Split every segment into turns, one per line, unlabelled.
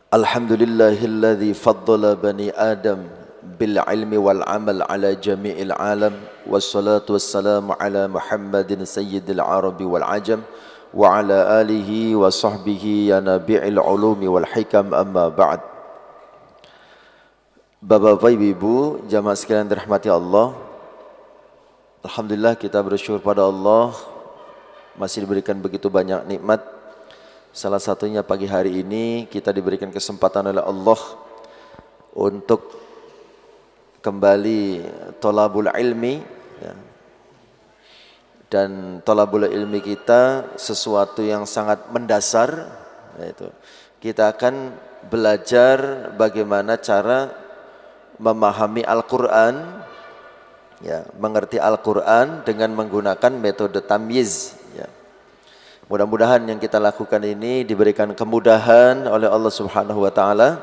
Alhamdulillahilladzi faddala bani Adam bil ilmi wal amal ala jami'il alam wassalatu wassalamu ala Muhammadin sayyidil arabi wal ajam wa ala alihi wa sahbihi ya nabi'il ulumi wal hikam amma ba'd. Bapak-bapak, ibu-ibu, jamaah sekalian dirahmati Allah, alhamdulillah kita bersyukur pada Allah masih diberikan begitu banyak nikmat. Salah satunya pagi hari ini kita diberikan kesempatan oleh Allah untuk kembali thalabul ilmi, ya. Dan thalabul ilmi kita sesuatu yang sangat mendasar, yaitu kita akan belajar bagaimana cara memahami Al-Quran, ya, mengerti Al-Quran dengan menggunakan metode tamyiz, ya. Mudah-mudahan yang kita lakukan ini diberikan kemudahan oleh Allah Subhanahu wa taala,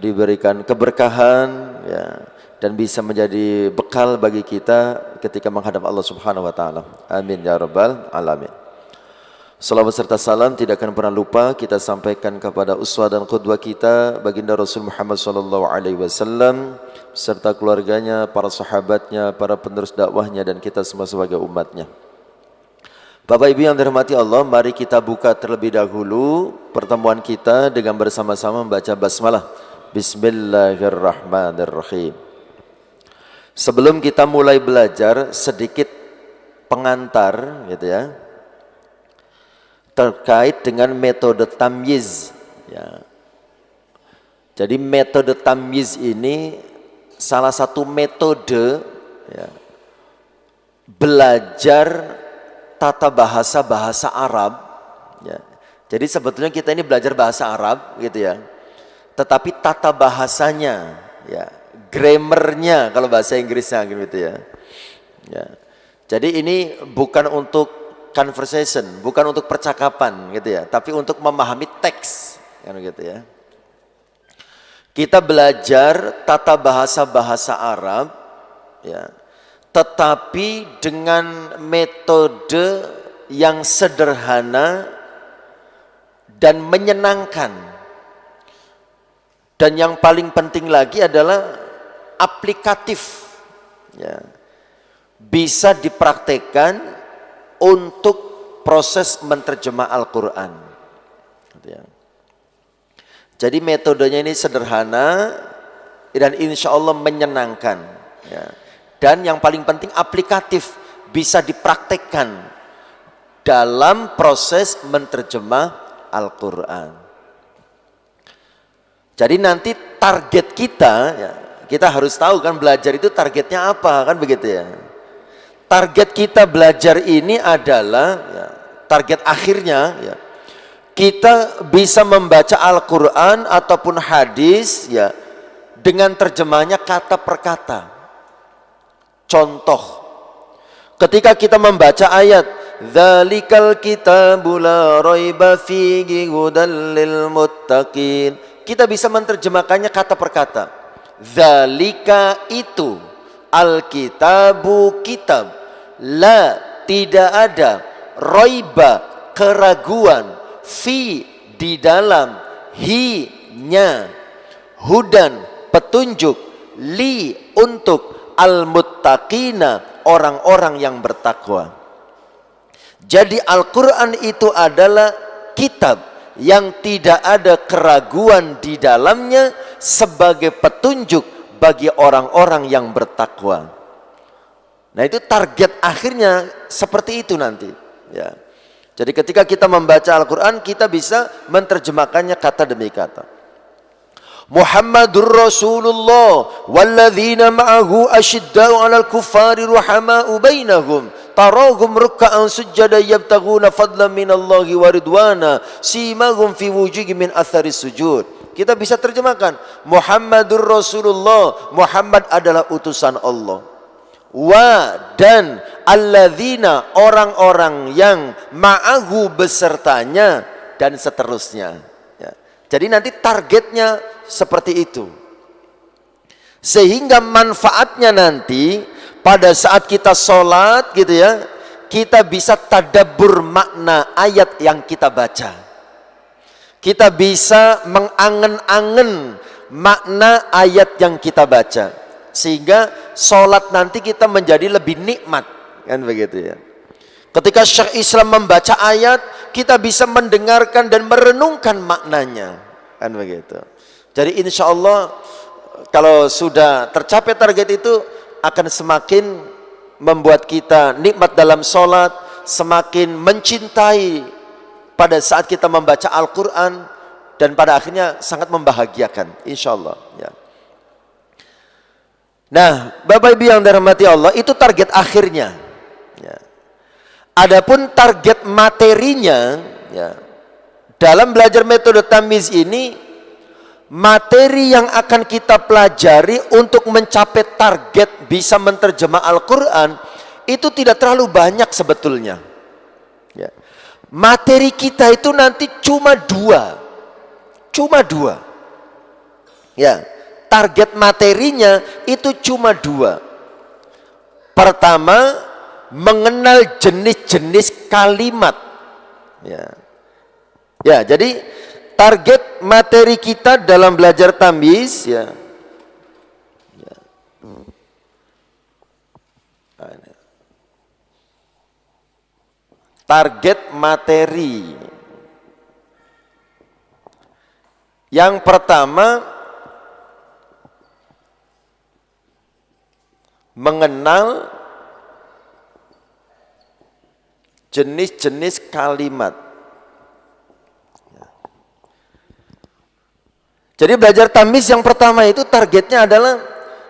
diberikan keberkahan, ya, dan bisa menjadi bekal bagi kita ketika menghadap Allah Subhanahu wa taala. Amin ya rabbal alamin. Salawat serta salam tidak akan pernah lupa kita sampaikan kepada uswah dan qudwah kita baginda Rasul Muhammad sallallahu alaihi wasallam serta keluarganya, para sahabatnya, para penerus dakwahnya, dan kita semua sebagai umatnya. Bapak Ibu yang dirahmati Allah, mari kita buka terlebih dahulu pertemuan kita dengan bersama-sama membaca basmalah. Bismillahirrahmanirrahim. Sebelum kita mulai belajar, sedikit pengantar, gitu ya, terkait dengan metode tamyiz, ya. Jadi metode tamyiz ini salah satu metode, ya, belajar tata bahasa Arab, ya. Jadi sebetulnya kita ini belajar bahasa Arab, gitu ya. Tetapi tata bahasanya, ya, grammarnya kalau bahasa Inggrisnya, gitu ya. Ya. Jadi ini bukan untuk conversation, bukan untuk percakapan, gitu ya, tapi untuk memahami teks, kan, gitu ya. Kita belajar tata bahasa Arab, ya, tetapi dengan metode yang sederhana dan menyenangkan. Dan yang paling penting lagi adalah aplikatif, ya. Bisa dipraktekkan untuk proses menerjemah Al-Quran, gitu ya. Jadi metodenya ini sederhana dan insya Allah menyenangkan, ya. Dan yang paling penting aplikatif, bisa dipraktekkan dalam proses menerjemah Al-Quran. Jadi nanti target kita, ya, kita harus tahu kan belajar itu targetnya apa, kan begitu ya. Target kita belajar ini adalah, ya, target akhirnya, ya, kita bisa membaca Al-Quran ataupun hadis, ya, dengan terjemahnya kata per kata. Contoh, ketika kita membaca ayat dzalikal kitabu la raiba fihi hudal lil muttaqin, kita bisa menerjemahkannya kata per kata. Dzalika itu, al-kitabu kitab, la tidak ada, raiba keraguan, fi di dalam, hi nya, hudan petunjuk, li untuk, al-muttaqina orang-orang yang bertakwa. Jadi Al-Quran itu adalah kitab yang tidak ada keraguan di dalamnya sebagai petunjuk bagi orang-orang yang bertakwa. Nah, itu target akhirnya seperti itu nanti, ya. Jadi ketika kita membaca Al-Quran, kita bisa menerjemahkannya kata demi kata. Muhammadur Rasulullah walladzina ma'ahu asyidda'u 'alal kuffari ruhama'u bainahum tarahum ruk'an sujada yabtaghuna fadlan minallahi wa ridwana simahum fi wujuhihim min atharis sujud. Kita bisa terjemahkan Muhammadur Rasulullah, Muhammad adalah utusan Allah. Wa dan alladzina orang-orang yang ma'ahu besertanya, dan seterusnya, ya. Jadi nanti targetnya seperti itu, sehingga manfaatnya nanti pada saat kita sholat, gitu ya, kita bisa tadabbur makna ayat yang kita baca. kita bisa mengangen-angen makna ayat yang kita baca, sehingga sholat nanti kita menjadi lebih nikmat, kan begitu ya. Ketika Syekh Islam membaca ayat, kita bisa mendengarkan dan merenungkan maknanya, kan begitu. Jadi insya Allah kalau sudah tercapai target itu, akan semakin membuat kita nikmat dalam sholat, semakin mencintai pada saat kita membaca Al-Quran, dan pada akhirnya sangat membahagiakan, insya Allah ya. Nah, Bapak Ibu yang dirahmati Allah, itu target akhirnya ya. Adapun target materinya ya, dalam belajar metode tamyiz ini, materi yang akan kita pelajari untuk mencapai target bisa menerjemah Al-Quran itu tidak terlalu banyak sebetulnya ya. Materi kita itu nanti cuma dua ya. Target materinya itu cuma dua. Pertama, mengenal jenis-jenis kalimat ya. Ya, jadi target materi kita dalam belajar tamyiz ya. Target materi yang pertama, mengenal jenis-jenis kalimat. Jadi belajar tamyiz yang pertama itu targetnya adalah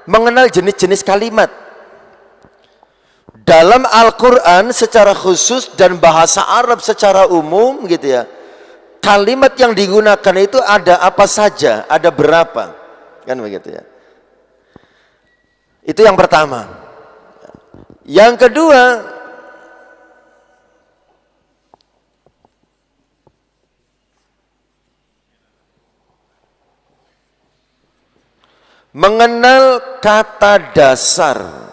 mengenal jenis-jenis kalimat. Dalam Al-Quran secara khusus dan bahasa Arab secara umum gitu ya, kalimat yang digunakan itu ada apa saja, ada berapa, kan begitu ya. Itu yang pertama. Yang kedua, mengenal kata dasar.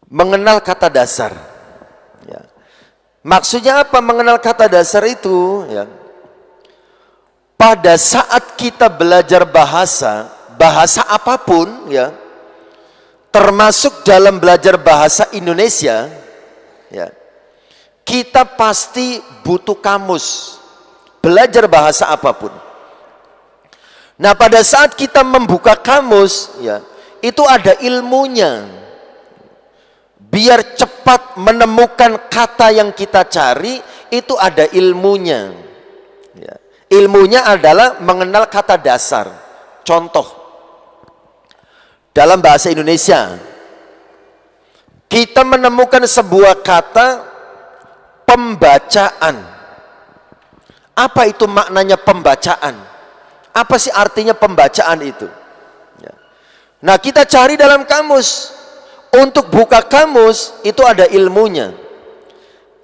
Mengenal kata dasar ya. Maksudnya apa mengenal kata dasar itu ya? Pada saat kita belajar bahasa apapun ya, termasuk dalam belajar bahasa Indonesia ya, kita pasti butuh kamus. Belajar bahasa apapun. Nah, pada saat kita membuka kamus ya, itu ada ilmunya. Biar cepat menemukan kata yang kita cari, itu ada ilmunya ya. Ilmunya adalah mengenal kata dasar. Contoh, dalam bahasa Indonesia kita menemukan sebuah kata pembacaan. Apa itu maknanya pembacaan? Apa sih artinya pembacaan itu ya. Nah, kita cari dalam kamus. Untuk buka kamus itu ada ilmunya.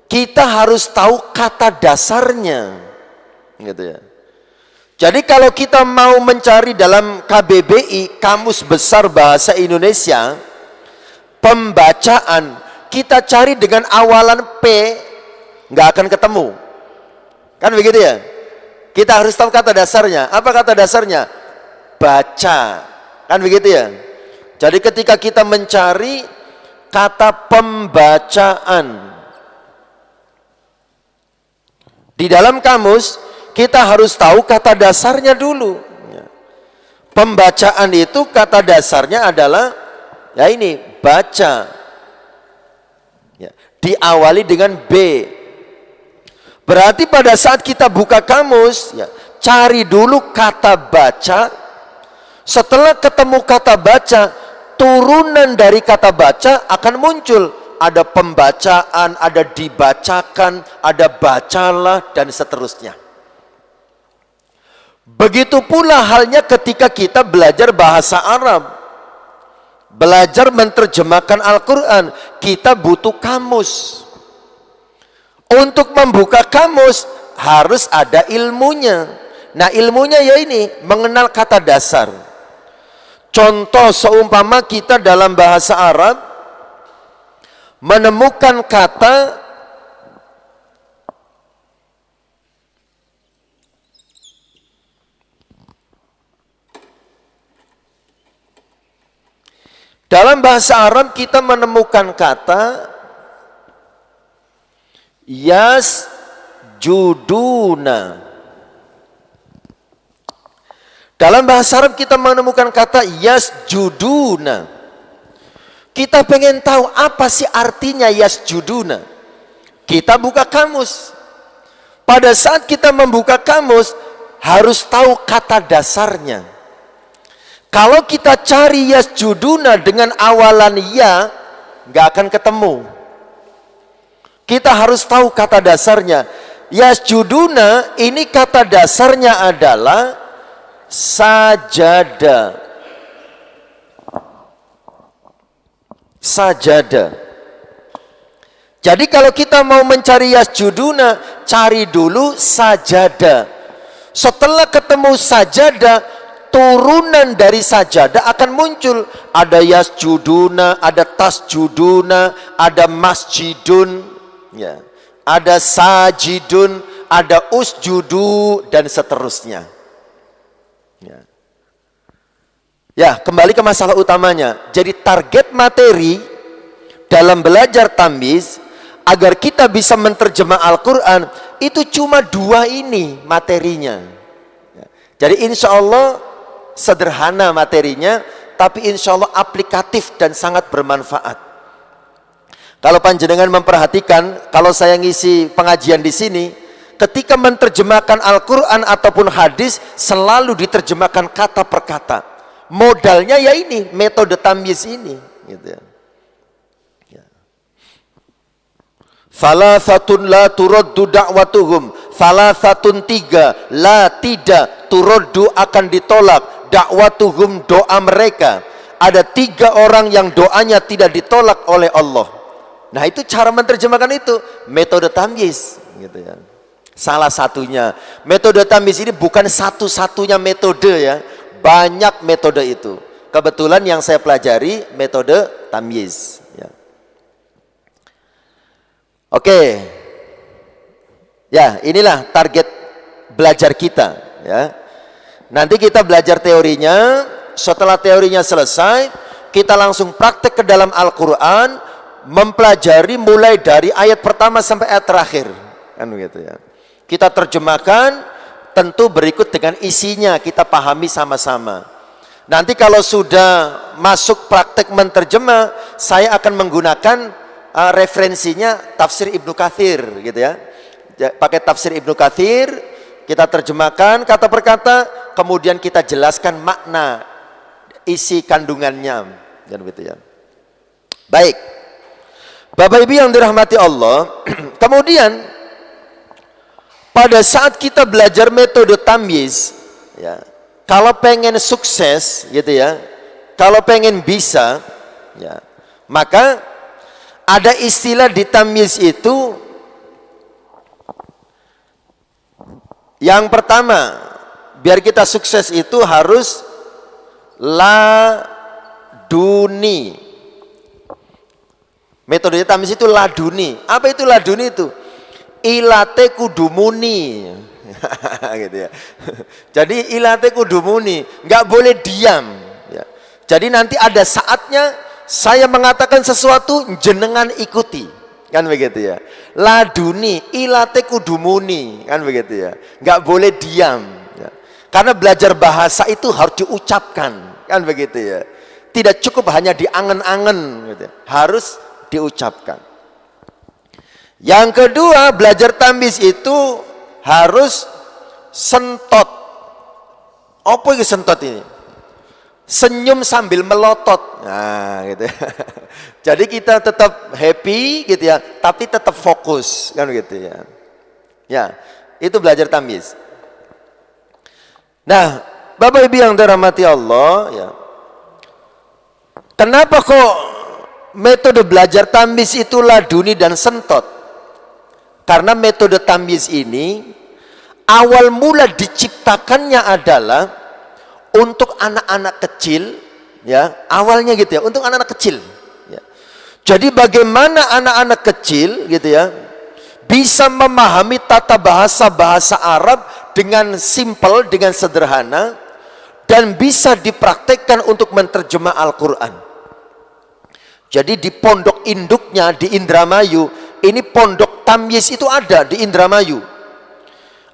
Kita harus tahu kata dasarnya, gitu ya. Jadi kalau kita mau mencari dalam KBBI, Kamus Besar Bahasa Indonesia, pembacaan, kita cari dengan awalan P, nggak akan ketemu, kan begitu ya? Kita harus tahu kata dasarnya. Apa kata dasarnya? Baca, kan begitu ya? Jadi ketika kita mencari kata pembacaan di dalam kamus, kita harus tahu kata dasarnya dulu. Pembacaan itu kata dasarnya adalah ya ini, baca. Ya, diawali dengan B. Berarti pada saat kita buka kamus, ya, cari dulu kata baca. Setelah ketemu kata baca, turunan dari kata baca akan muncul. Ada pembacaan, ada dibacakan, ada bacalah, dan seterusnya. Begitu pula halnya ketika kita belajar bahasa Arab. Belajar menerjemahkan Al-Quran, kita butuh kamus. Untuk membuka kamus, harus ada ilmunya. Nah, ilmunya ya ini, mengenal kata dasar. Contoh seumpama kita dalam bahasa Arab menemukan kata dalam bahasa Arab, kita menemukan kata yasjuduna. Dalam bahasa Arab kita menemukan kata yasjuduna. Kita pengen tahu apa sih artinya yasjuduna. Kita buka kamus. Pada saat kita membuka kamus, harus tahu kata dasarnya. Kalau kita cari yasjuduna dengan awalan ya, nggak akan ketemu. Kita harus tahu kata dasarnya. Yasjuduna ini kata dasarnya adalah sajada. Sajada. Jadi kalau kita mau mencari yasjuduna, cari dulu sajada. Setelah ketemu sajada, turunan dari sajada akan muncul. Ada yasjuduna, ada tasjuduna, ada masjidun, ya, ada sajidun, ada usjudu, dan seterusnya. Ya, kembali ke masalah utamanya. Jadi target materi dalam belajar tamyiz agar kita bisa menerjemah Al-Quran itu cuma dua ini materinya. Jadi insya Allah sederhana materinya, tapi insya Allah aplikatif dan sangat bermanfaat. Kalau panjenengan memperhatikan, kalau saya ngisi pengajian di sini, ketika menerjemahkan Al-Quran ataupun hadis selalu diterjemahkan kata per kata. Modalnya ya ini, metode tamyiz ini, gitu ya. Salasatun la turaddu da'watuhum. Salasatun tiga, la tidak, turaddu akan ditolak, da'watuhum doa mereka. Ada tiga orang yang doanya tidak ditolak oleh Allah. Nah itu cara menerjemahkan itu, metode tamyiz, gitu ya. Salah satunya, metode tamyiz ini bukan satu-satunya metode ya. Banyak metode itu. Kebetulan yang saya pelajari metode tamyiz. Ya. Oke, ya inilah target belajar kita. Ya. Nanti kita belajar teorinya. Setelah teorinya selesai, kita langsung praktek ke dalam Al-Quran, mempelajari mulai dari ayat pertama sampai ayat terakhir. Kan begitu ya. Kita terjemahkan. Tentu berikut dengan isinya kita pahami sama-sama. Nanti kalau sudah masuk praktek menterjemah, saya akan menggunakan referensinya tafsir Ibnu Katsir, gitu ya. Pakai tafsir Ibnu Katsir, kita terjemahkan kata per kata, kemudian kita jelaskan makna isi kandungannya, dan begitu ya. Baik, Bapak Ibu yang dirahmati Allah, kemudian pada saat kita belajar metode tamyiz, ya, kalau pengen sukses, gitu ya, kalau pengen bisa, ya, maka ada istilah di tamyiz itu. Yang pertama, biar kita sukses itu harus laduni. Metode tamyiz itu laduni. Apa itu laduni itu? Ilate kudumuni. Gitu ya. Jadi ilate kudumuni, nggak boleh diam ya. Jadi nanti ada saatnya saya mengatakan sesuatu, jenengan ikuti, kan begitu ya. Laduni ilate kudumuni, kan begitu ya. Nggak boleh diam ya. Karena belajar bahasa itu harus diucapkan, kan begitu ya. Tidak cukup hanya diangen-angen gitu ya. Harus diucapkan. Yang kedua, belajar tamyiz itu harus sentot. Apa itu sentot ini? Senyum sambil melotot. Nah, gitu. Jadi kita tetap happy gitu ya, tapi tetap fokus, kan gitu ya. Ya, itu belajar tamyiz. Nah, Bapak Ibu yang dirahmati Allah, ya. Kenapa kok metode belajar tamyiz itu laduni dan sentot? Karena metode tamyiz ini awal mula diciptakannya adalah untuk anak-anak kecil, ya, awalnya gitu ya, untuk anak-anak kecil, ya. Jadi bagaimana anak-anak kecil gitu ya bisa memahami tata bahasa Arab dengan simpel, dengan sederhana, dan bisa dipraktekkan untuk menerjemah Al-Quran. Jadi di pondok induknya di Indramayu, ini pondok tamyiz itu ada di Indramayu.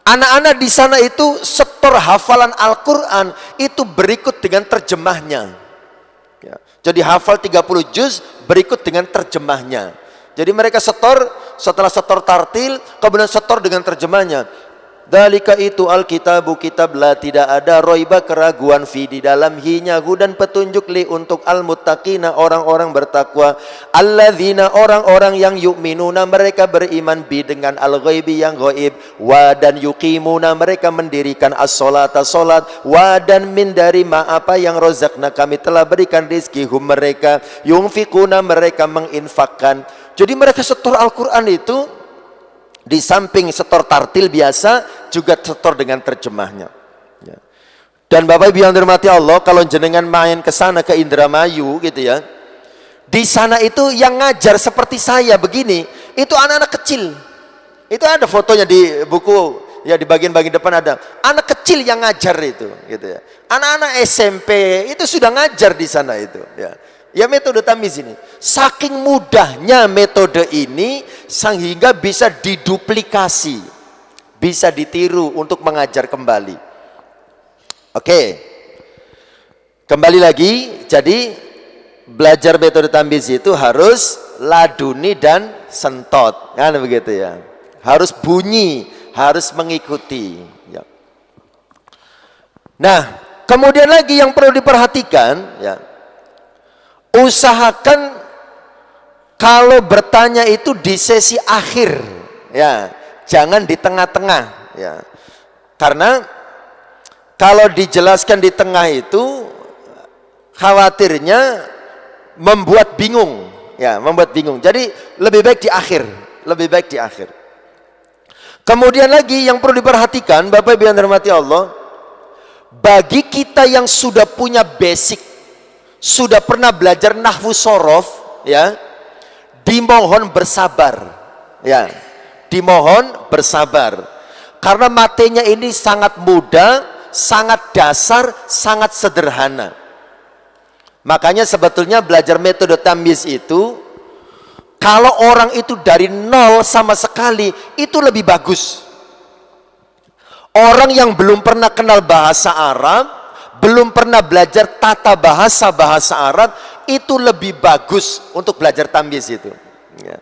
Anak-anak di sana itu setor hafalan Al-Quran itu berikut dengan terjemahnya. Ya. Jadi hafal 30 juz berikut dengan terjemahnya. Jadi mereka setor, setelah setor tartil, kemudian setor dengan terjemahnya. Dalika itu Alkitabu, kitab la tidak ada roiba keraguan fi di dalam hinya hudan petunjuk li untuk al-muttaqina orang-orang bertakwa, alladzina orang-orang yang yu'minuna mereka beriman bi dengan al-ghaibi yang ghaib, wa dan yuqimuna mereka mendirikan as-salata salat, wa dan min dari ma apa yang rozakna kami telah berikan rizki hum mereka, yunfikuna mereka menginfakkan. Jadi mereka setor Al-Quran itu di samping setor tartil biasa juga setor dengan terjemahnya. Ya. Dan Bapak Ibu yang dirahmati Allah, kalau jenengan main ke sana ke Indramayu gitu ya, di sana itu yang ngajar seperti saya begini, itu anak-anak kecil. Itu ada fotonya di buku ya, di bagian-bagian depan ada anak kecil yang ngajar itu, gitu ya. Anak-anak SMP itu sudah ngajar di sana itu. Ya. Ya metode tamyiz ini, saking mudahnya metode ini sehingga bisa diduplikasi, bisa ditiru untuk mengajar kembali. Oke, kembali lagi, jadi belajar metode tamyiz itu harus laduni dan sentot, kan begitu ya. Harus bunyi, harus mengikuti. Ya. Nah, kemudian lagi yang perlu diperhatikan, ya. Usahakan kalau bertanya itu di sesi akhir, ya, jangan di tengah-tengah, ya. Karena kalau dijelaskan di tengah itu khawatirnya membuat bingung, ya, membuat bingung. Jadi lebih baik di akhir, lebih baik di akhir. Kemudian lagi yang perlu diperhatikan, Bapak Ibu yang dirahmati Allah, bagi kita yang sudah punya basic, sudah pernah belajar nahwu sorof, ya, dimohon bersabar, ya, dimohon bersabar, karena materinya ini sangat mudah, sangat dasar, sangat sederhana. Makanya sebetulnya belajar metode tamyiz itu, kalau orang itu dari nol sama sekali, itu lebih bagus. Orang yang belum pernah kenal bahasa Arab, belum pernah belajar tata bahasa Arab, itu lebih bagus untuk belajar tamyiz itu. Ya.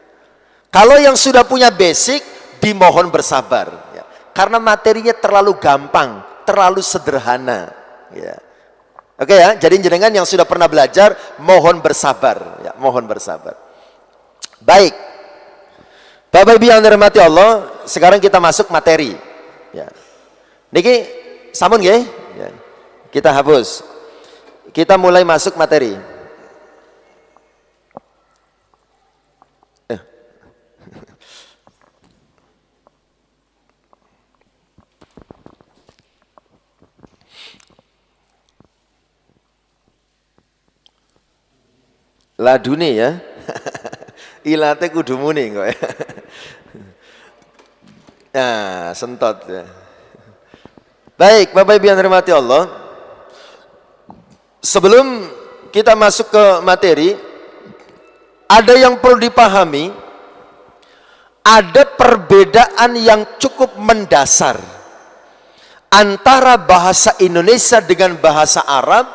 Kalau yang sudah punya basic, dimohon bersabar. Ya. Karena materinya terlalu gampang, terlalu sederhana. Ya. Oke ya, jadi jenengan yang sudah pernah belajar, mohon bersabar. Ya, mohon bersabar. Baik, Bapak Ibu yang dirahmati Allah, sekarang kita masuk materi. Ya. Niki, sampun nggih? Ya. Kita hapus. Kita mulai masuk materi. Ladune ya. Ilate kudu muni kok ya. Nah, sentot ya. Baik, Bapak Ibu yang dirahmati Allah, sebelum kita masuk ke materi, ada yang perlu dipahami, ada perbedaan yang cukup mendasar antara bahasa Indonesia dengan bahasa Arab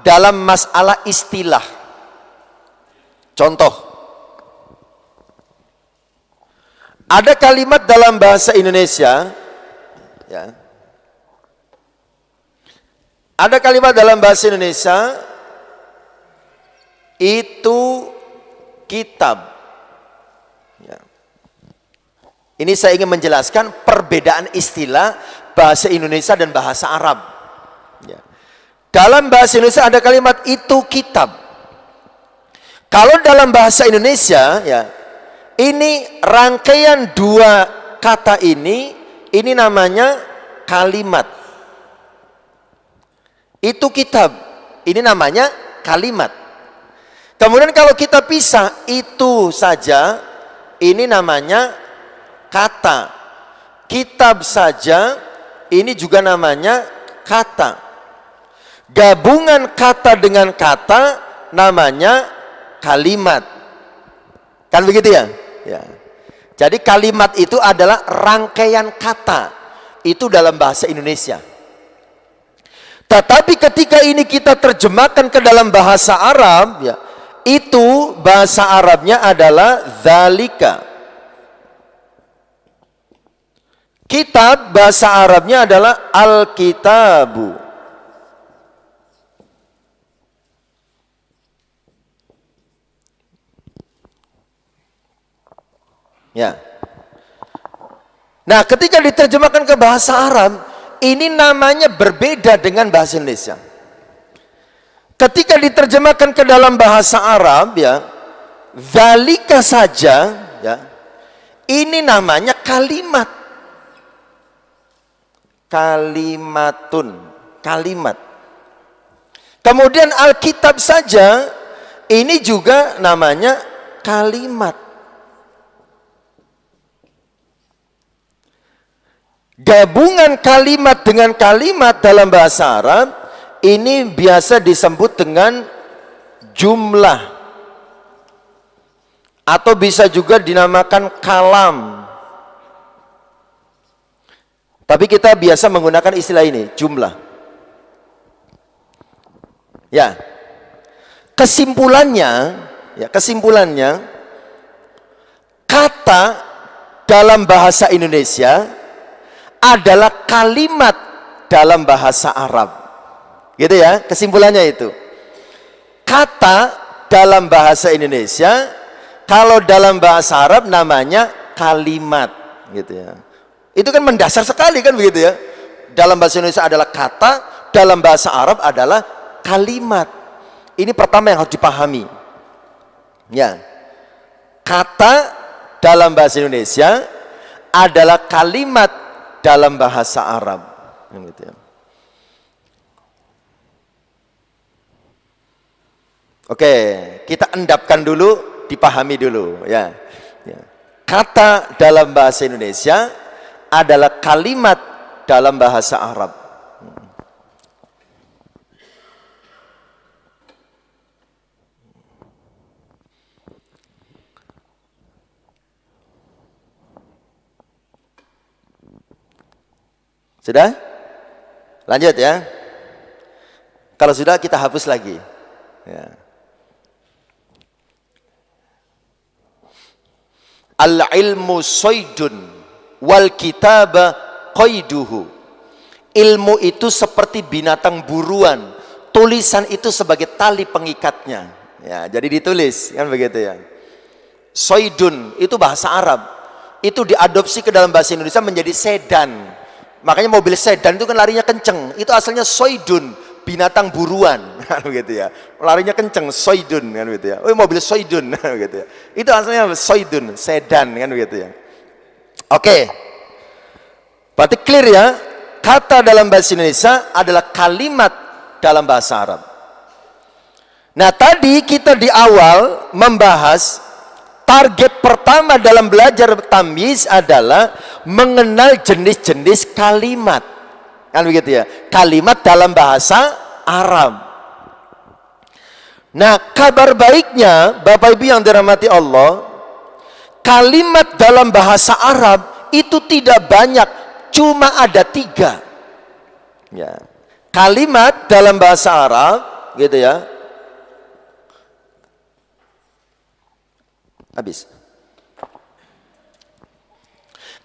dalam masalah istilah. Contoh, ada kalimat dalam bahasa Indonesia, ya, ada kalimat dalam bahasa Indonesia itu kitab. Ya. Ini saya ingin menjelaskan perbedaan istilah bahasa Indonesia dan bahasa Arab. Ya. Dalam bahasa Indonesia ada kalimat itu kitab. Kalau dalam bahasa Indonesia, ya, ini rangkaian dua kata ini namanya kalimat. Itu kitab, ini namanya kalimat. Kemudian kalau kita pisah itu saja, ini namanya kata. Kitab saja, ini juga namanya kata. Gabungan kata dengan kata namanya kalimat. Kan begitu ya? Ya. Jadi kalimat itu adalah rangkaian kata. Itu dalam bahasa Indonesia. Tetapi ketika ini kita terjemahkan ke dalam bahasa Arab, ya, itu bahasa Arabnya adalah dzalika. Kitab bahasa Arabnya adalah al-kitabu. Ya. Nah, ketika diterjemahkan ke bahasa Arab, ini namanya berbeda dengan bahasa Indonesia. Ketika diterjemahkan ke dalam bahasa Arab, ya, dzalika saja, ya, ini namanya kalimat. Kalimatun, kalimat. Kemudian Alkitab saja, ini juga namanya kalimat. Gabungan kalimat dengan kalimat dalam bahasa Arab ini biasa disebut dengan jumlah, atau bisa juga dinamakan kalam. Tapi kita biasa menggunakan istilah ini, jumlah. Ya. Kesimpulannya, kata dalam bahasa Indonesia adalah kalimat dalam bahasa Arab. Gitu ya, kesimpulannya itu. Kata dalam bahasa Indonesia, kalau dalam bahasa Arab namanya kalimat, gitu ya. Itu kan mendasar sekali kan begitu ya. Dalam bahasa Indonesia adalah kata, dalam bahasa Arab adalah kalimat. Ini pertama yang harus dipahami. Ya. Kata dalam bahasa Indonesia adalah kalimat dalam bahasa Arab, gitu ya. Oke, kita endapkan dulu, dipahami dulu, ya. Kata dalam bahasa Indonesia adalah kalimat dalam bahasa Arab. Sudah? Lanjut ya. Kalau sudah kita hapus lagi. Ya. Al-ilmu soidun wal kitaba qaiduhu. Ilmu itu seperti binatang buruan, tulisan itu sebagai tali pengikatnya. Ya, jadi ditulis kan begitu ya. Soidun itu bahasa Arab. Itu diadopsi ke dalam bahasa Indonesia menjadi sedan. Makanya mobil sedan itu kan larinya kenceng. Itu asalnya soidun, binatang buruan, kan begitu ya. Larinya kenceng, soidun, kan begitu ya. Oh, mobil soidun, kan begitu ya. Itu asalnya soidun, sedan, kan begitu ya. Oke. Berarti clear ya. Kata dalam bahasa Indonesia adalah kalimat dalam bahasa Arab. Nah, tadi kita di awal membahas target pertama dalam belajar tamyiz adalah mengenal jenis-jenis kalimat. Kan begitu ya. Kalimat dalam bahasa Arab. Nah, kabar baiknya Bapak Ibu yang dirahmati Allah, kalimat dalam bahasa Arab itu tidak banyak, cuma ada 3. Ya. Kalimat dalam bahasa Arab, gitu ya. Habis.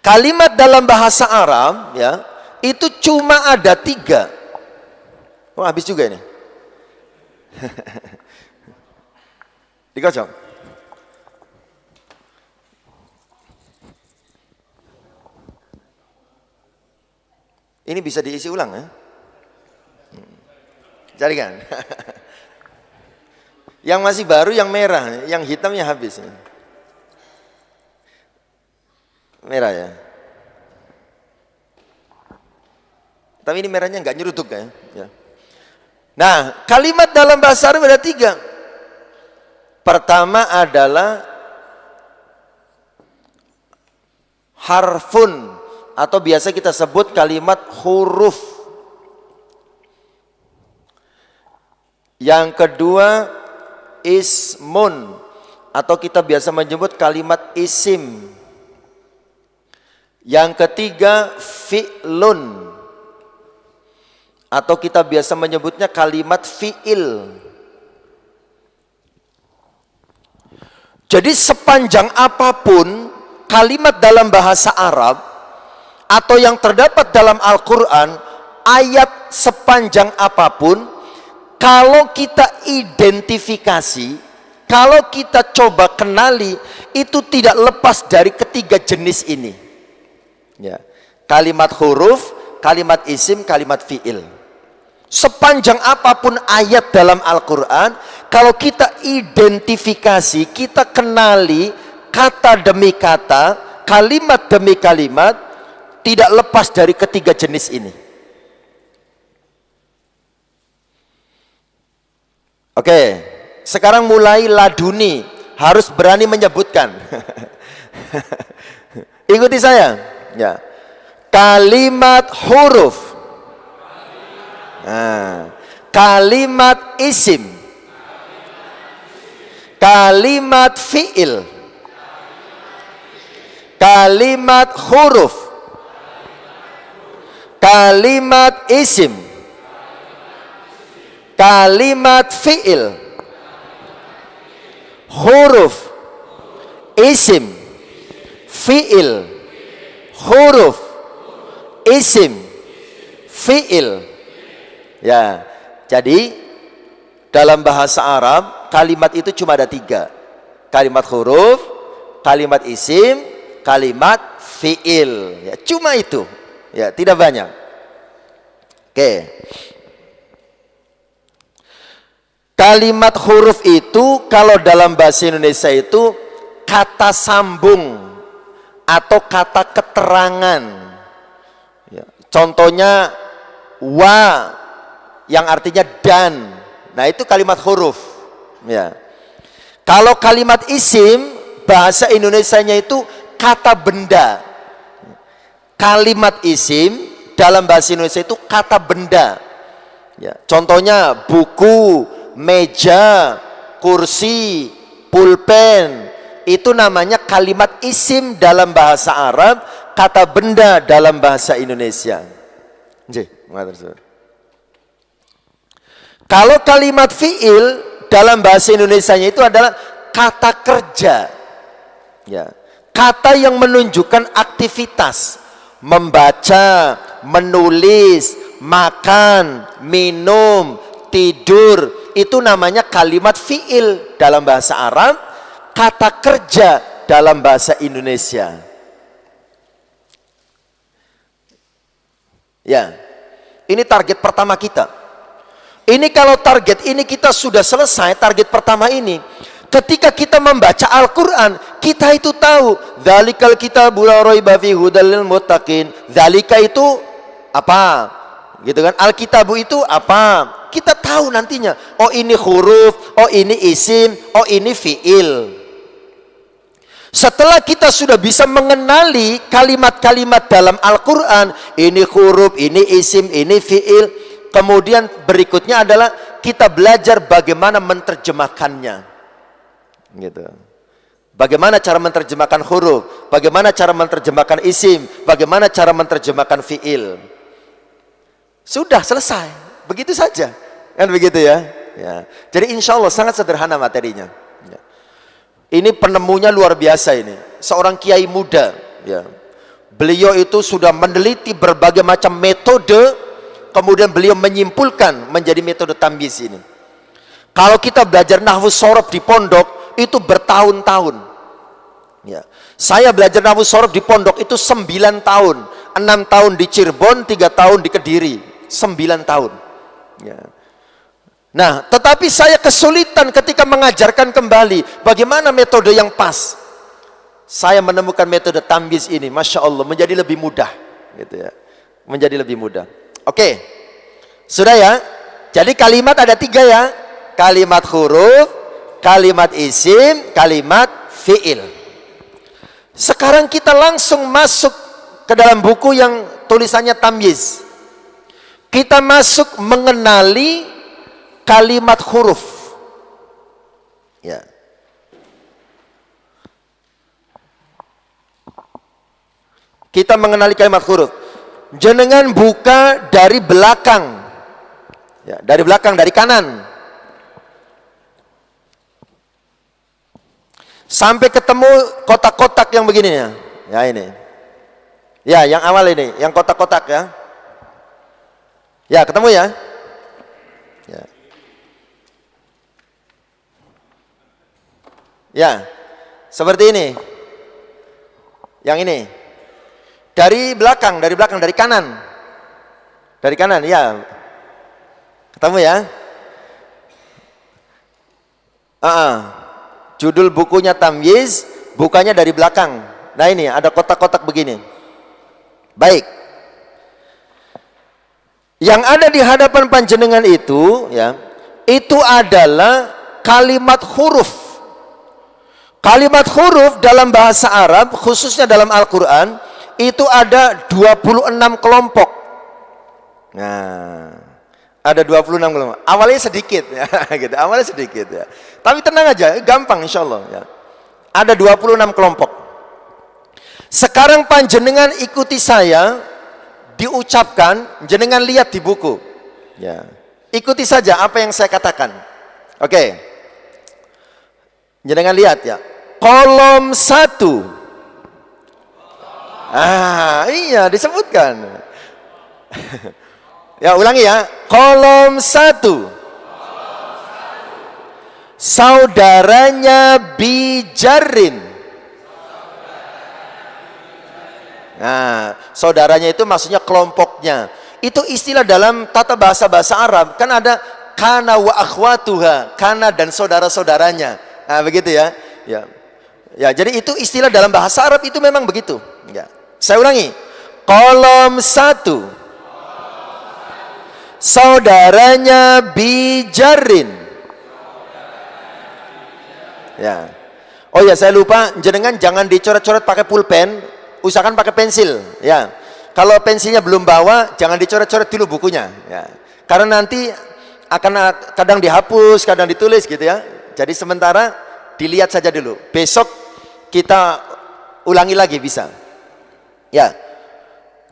Kalimat dalam bahasa Arab, ya, itu cuma ada 3. Oh, habis juga ini. Dikocok. Ini bisa diisi ulang ya. Carikan. Yang masih baru yang merah, yang hitamnya habis. Merah ya. Tapi ini merahnya nggak nyerutuk ya. Nah, kalimat dalam bahasa Arab ada 3. Pertama adalah harfun, atau biasa kita sebut kalimat huruf. Yang kedua ismun, atau kita biasa menyebut kalimat isim. Yang ketiga fi'lun, atau kita biasa menyebutnya kalimat fi'il. Jadi sepanjang apapun kalimat dalam bahasa Arab atau yang terdapat dalam Al-Quran, ayat sepanjang apapun, kalau kita identifikasi, kalau kita coba kenali, itu tidak lepas dari ketiga jenis ini. Ya. Kalimat huruf, kalimat isim, kalimat fi'il. Sepanjang apapun ayat dalam Al-Quran, kalau kita identifikasi, kita kenali kata demi kata, kalimat demi kalimat, tidak lepas dari ketiga jenis ini. Oke, sekarang mulai laduni, harus berani menyebutkan. Ikuti saya. Ya. Kalimat huruf. Nah, kalimat isim, kalimat fi'il, kalimat huruf, kalimat isim, kalimat fi'il, huruf, isim, fi'il, huruf, isim, fi'il. Ya, jadi dalam bahasa Arab kalimat itu cuma ada 3. Kalimat huruf, kalimat isim, kalimat fi'il. Ya, cuma itu. Ya, tidak banyak. Oke. Kalimat huruf itu kalau dalam bahasa Indonesia itu kata sambung atau kata keterangan. Ya, contohnya wa, yang artinya dan. Nah, itu kalimat huruf. Ya. Kalau kalimat isim, bahasa Indonesianya itu kata benda. Kalimat isim dalam bahasa Indonesia itu kata benda. Ya. Contohnya buku, meja, kursi, pulpen. Itu namanya kalimat isim dalam bahasa Arab, kata benda dalam bahasa Indonesia. Kalau kalimat fi'il dalam bahasa Indonesianya itu adalah kata kerja. Ya. Kata yang menunjukkan aktivitas, membaca, menulis, makan, minum, tidur, itu namanya kalimat fi'il dalam bahasa Arab, kata kerja dalam bahasa Indonesia. Ya. Ini target pertama kita. Ini kalau target ini kita sudah selesai, target pertama ini, ketika kita membaca Al-Quran, kita itu tahu dzalikal kitabu la raiba fihi hudal lil muttaqin. Dzalika itu apa? Gitu kan? Al-kitabu itu apa? Kita tahu nantinya. Oh, ini huruf, oh ini isim, oh ini fi'il. Setelah kita sudah bisa mengenali kalimat-kalimat dalam Al-Quran, ini huruf, ini isim, ini fi'il, kemudian berikutnya adalah kita belajar bagaimana menerjemahkannya. Gitu. Bagaimana cara menerjemahkan huruf, bagaimana cara menerjemahkan isim, bagaimana cara menerjemahkan fi'il. Sudah selesai, begitu saja. Kan begitu ya. Ya. Jadi insya Allah sangat sederhana materinya. Ya. Ini penemunya luar biasa ini. Seorang kiai muda. Ya. Beliau itu sudah meneliti berbagai macam metode, kemudian beliau menyimpulkan menjadi metode tamyiz ini. Kalau kita belajar nahwu shorof di pondok itu bertahun-tahun. Ya. Saya belajar nahwu shorof di pondok itu 9 tahun, 6 tahun di Cirebon, 3 tahun di Kediri, 9 tahun. Ya. Nah, tetapi saya kesulitan ketika mengajarkan kembali bagaimana metode yang pas. Saya menemukan metode tamyiz ini, masya Allah, menjadi lebih mudah, gitu ya, menjadi lebih mudah. Oke, sudah ya. Jadi kalimat ada 3 ya. Kalimat huruf, kalimat isim, kalimat fi'il. Sekarang kita langsung masuk ke dalam buku yang tulisannya tamyiz. Kita masuk mengenali kalimat huruf. Ya. Kita mengenali kalimat huruf. Jenengan buka dari belakang. Ya, dari belakang, dari kanan. Sampai ketemu kotak-kotak yang begini ya. Ya ini. Ya, yang awal ini, yang kotak-kotak ya. Ya, ketemu ya. Ya. Ya. Seperti ini. Yang ini. Dari belakang, dari kanan. Dari kanan, ya. Ketemu ya. Judul bukunya tamyiz, bukanya dari belakang. Nah ini ada kotak-kotak begini. Baik. Yang ada di hadapan panjenengan itu, ya, itu adalah kalimat huruf. Kalimat huruf dalam bahasa Arab, khususnya dalam Al-Quran, itu ada 26 kelompok. Nah, ada 26 kelompok. Awalnya sedikit ya, gitu. Awalnya sedikit ya. Tapi tenang aja, gampang insya Allah ya. Ada 26 kelompok. Sekarang panjenengan ikuti saya, diucapkan, jenengan lihat di buku. Ya. Ikuti saja apa yang saya katakan. Oke. Jenengan lihat ya. Kolom 1. Iya disebutkan. Ya ulangi ya. Kolom 1. Saudaranya bijarin. Nah, saudaranya itu maksudnya kelompoknya. Itu istilah dalam tata bahasa Arab. Kan ada kana wa akhwatuha, kana dan saudara-saudaranya. Nah, begitu ya. Ya. Ya, jadi itu istilah dalam bahasa Arab itu memang begitu. Ya. Saya ulangi. Kolom 1. Saudaranya bijarin. Ya. Oh ya, saya lupa, jenengan jangan dicoret-coret pakai pulpen, usahakan pakai pensil, ya. Kalau pensilnya belum bawa, jangan dicoret-coret dulu bukunya, ya. Karena nanti akan kadang dihapus, kadang ditulis gitu ya. Jadi sementara dilihat saja dulu. Besok kita ulangi lagi bisa. Ya.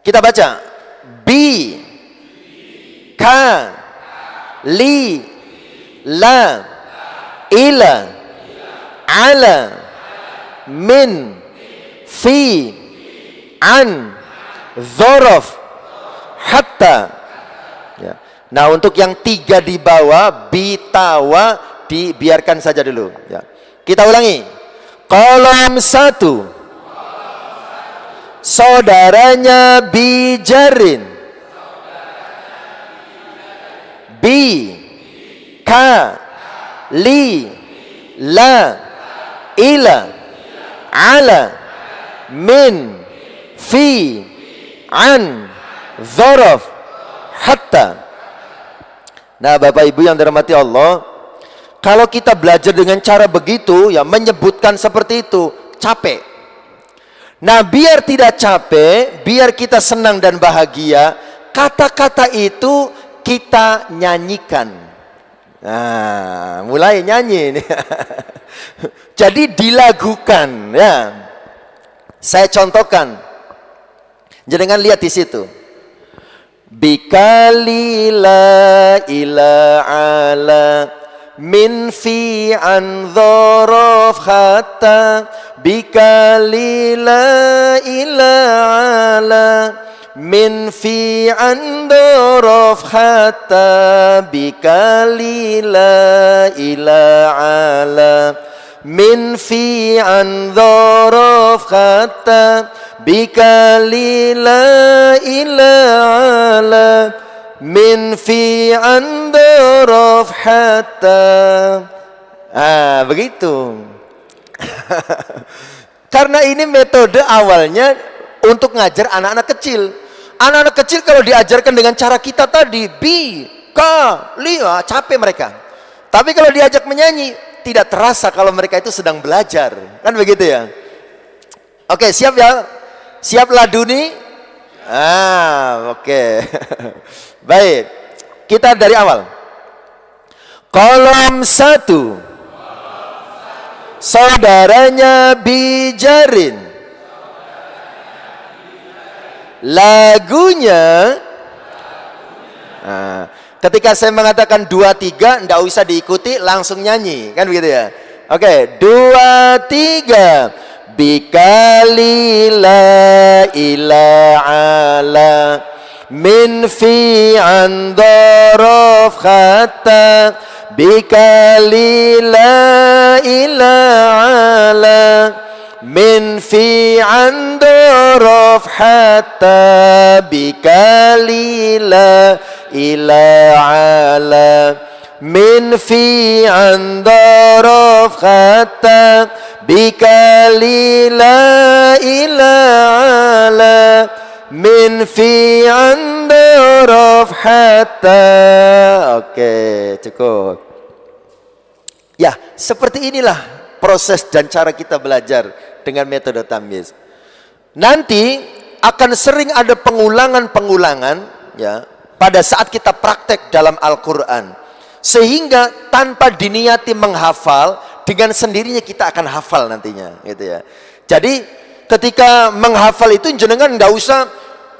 Kita baca. Bi, ka, li, la, ila, ala, min, fi, an, dzaraf, hatta. Ya. Nah, untuk yang 3 di bawah, bitawa, dibiarkan saja dulu. Ya. Kita ulangi. Kolom 1. Saudaranya bijarin. Bi, ka, li, la, ila, ala, min, fi, an, dzaraf, hatta. Nah, Bapak Ibu yang dirahmati Allah, kalau kita belajar dengan cara begitu, ya menyebutkan seperti itu, capek. Nah, biar tidak capek, biar kita senang dan bahagia, kata-kata itu kita nyanyikan. Nah, mulai nyanyi ini. Jadi dilagukan, ya. Saya contohkan. Jangan lihat di situ. Bikali la ila ala min fi an dzaraf hatta bikali la ila ala min fi an dzaraf hatta bikali la ila ala min fi an dzaraf hatta bikali la ila ala min fi an dzaraf hatta. Begitu. Karena ini metode awalnya untuk ngajar anak-anak kecil. Anak-anak kecil kalau diajarkan dengan cara kita tadi, bi, ka, li, capek mereka. Tapi kalau diajak menyanyi, tidak terasa kalau mereka itu sedang belajar. Kan begitu ya? Oke, siap ya? Siap laduni? Oke. Baik. Kita dari awal. Kolom 1. Saudaranya bijarin. Lagunya. Ketika saya mengatakan 2, 3, enggak usah diikuti, langsung nyanyi, kan begitu ya? Oke, 2, 3. Bikali la ilaha ala min fi an daraf khatta bikali la ilaha ala min fi an daraf hatta bikali la ilaha ala min fi an daraf hatta bikali la ilaha min fi an daraf hatta. Oke, cukup. Ya, seperti inilah proses dan cara kita belajar dengan metode tamyiz. Nanti akan sering ada pengulangan-pengulangan ya pada saat kita praktek dalam Al-Qur'an. Sehingga tanpa diniati menghafal, dengan sendirinya kita akan hafal nantinya, gitu ya. Jadi ketika menghafal itu jenengan nggak usah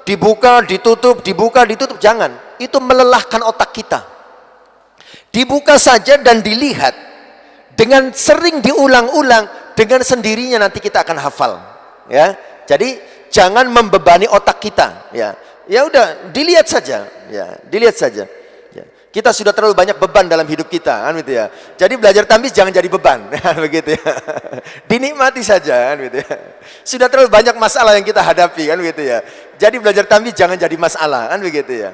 dibuka, ditutup, jangan. Itu melelahkan otak kita. Dibuka saja dan dilihat, dengan sering diulang-ulang, dengan sendirinya nanti kita akan hafal, ya. Jadi jangan membebani otak kita, ya. Ya udah, dilihat saja, ya, dilihat saja. Kita sudah terlalu banyak beban dalam hidup kita, kan gitu ya. Jadi belajar tamyiz jangan jadi beban, begitu ya. Dinikmati saja, kan gitu ya. Sudah terlalu banyak masalah yang kita hadapi, kan gitu ya. Jadi belajar tamyiz jangan jadi masalah, kan begitu ya.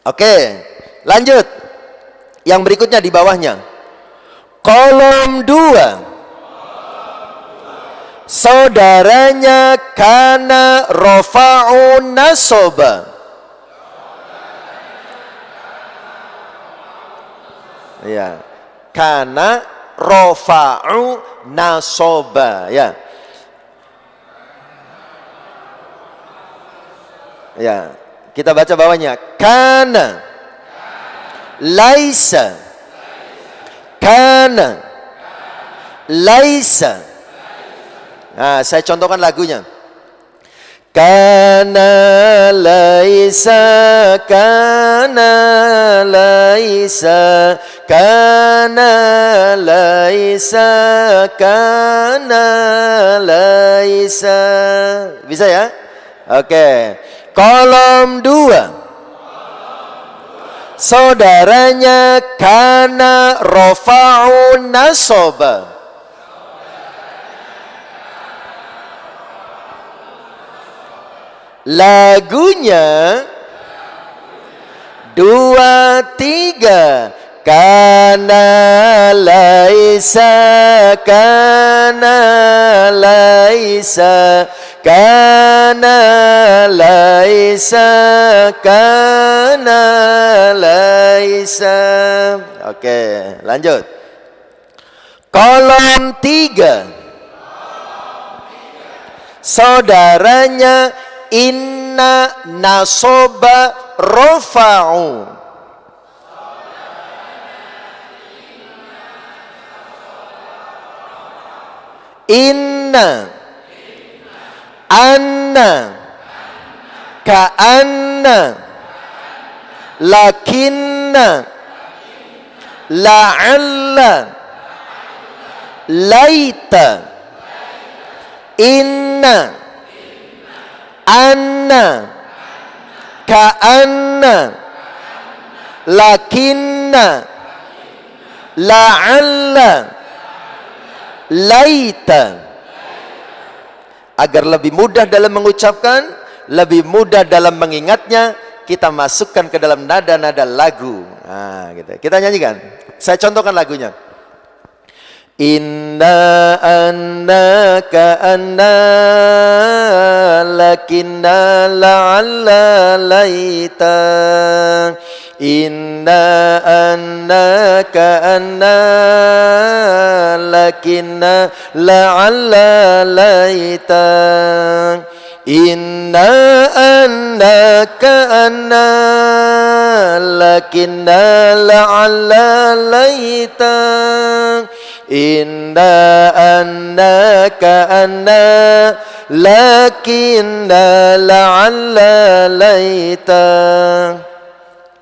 Oke, lanjut. Yang berikutnya di bawahnya. Kolom 2. Saudaranya kana rofa'un nasoba. Ya, kana rofa'u nasoba, ya. Ya, kita baca bawahnya. Kana, laisa, kana, laisa. Nah, saya contohkan lagunya. Kana laisa, kana laisa, kana laisa, kana laisa. Bisa ya? Oke. Kolom 2. Saudaranya kana rofa'un nasoba. Lagunya 2, 3. Kana laisa, kana laisa, kana laisa, kana laisa. Oke, lanjut. Kolom 3. Saudaranya inna nasoba rofa'u. Inna, anna, ka'anna, lakinna, la'alla, laita. Inna, anna, ka'anna, lakinna, la'alla, laita. Agar lebih mudah dalam mengucapkan, lebih mudah dalam mengingatnya, kita masukkan ke dalam nada-nada lagu. Nah, gitu. Kita nyanyikan. Saya contohkan lagunya. Inna annaka anna lakinna la'alla laita inna annaka anna lakinna la'alla laita inna annaka anna lakinna la'alla laita inna annaka anna lakinna la'alla laita.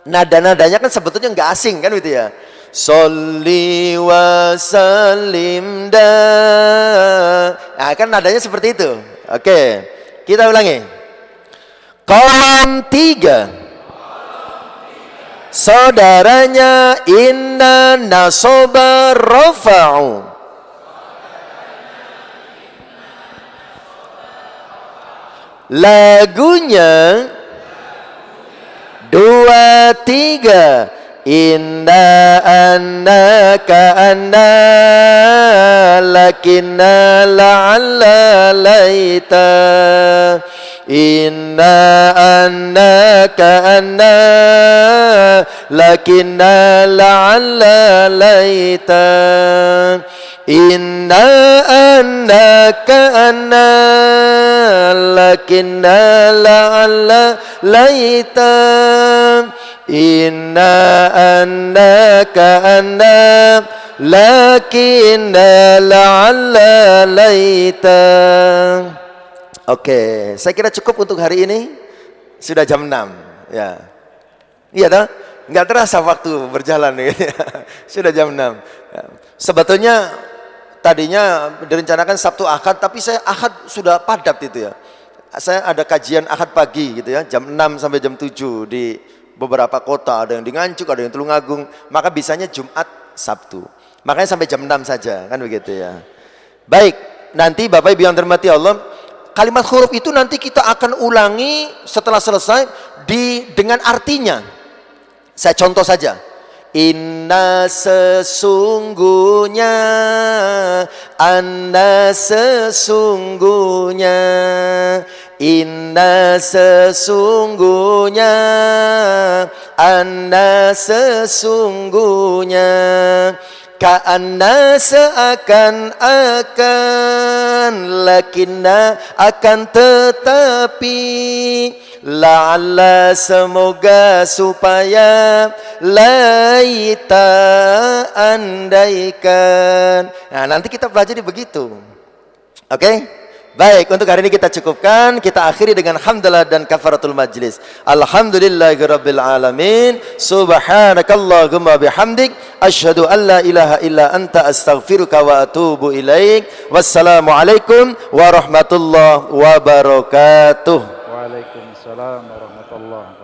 Nada-nadanya kan sebetulnya nggak asing kan gitu ya. Sholli wa sallim da. Nah, kan nadanya seperti itu. Oke, kita ulangi. Kolom 3. Saudaranya inna nasoba rafa'u. Lagunya 2, 3. Inna annaka anna lakinna la'alla laita inna annaka anna lakinna la'alla laita inna annaka anna lakinna la'alla laita inna annaka anna lakinna la'alla laita. Oke, saya kira cukup untuk hari ini. Sudah jam 6 ya. Iya toh? Nggak terasa waktu berjalan gitu. Sudah jam 6 ya. Sebetulnya tadinya direncanakan Sabtu Ahad, tapi saya Ahad sudah padat itu ya. Saya ada kajian Ahad pagi gitu ya, jam 6 sampai jam 7 di beberapa kota, ada yang di Nganjuk, ada yang di Tulungagung, maka bisanya Jumat, Sabtu. Makanya sampai jam 6 saja, kan begitu ya. Baik, nanti Bapak Ibu yang dirahmati Allah, kalimat huruf itu nanti kita akan ulangi setelah selesai dengan artinya. Saya contoh saja. Inna sesungguhnya, anna sesungguhnya, inna sesungguhnya, anna sesungguhnya, ka'anna seakan-akan, lakinna akan tetapi, la'alla semoga supaya, laita andaikan. Nah, nanti kita pelajari begitu. Oke? Baik, untuk hari ini kita cukupkan. Kita akhiri dengan hamdalah dan kafaratul majlis. Alhamdulillahirabbil alamin. Subhanakallahumma bihamdik asyhadu an la ilaha illa anta astaghfiruka wa atubu ilaik. Wassalamualaikum warahmatullahi wabarakatuh.
Waalaikumsalam warahmatullahi wabarakatuh.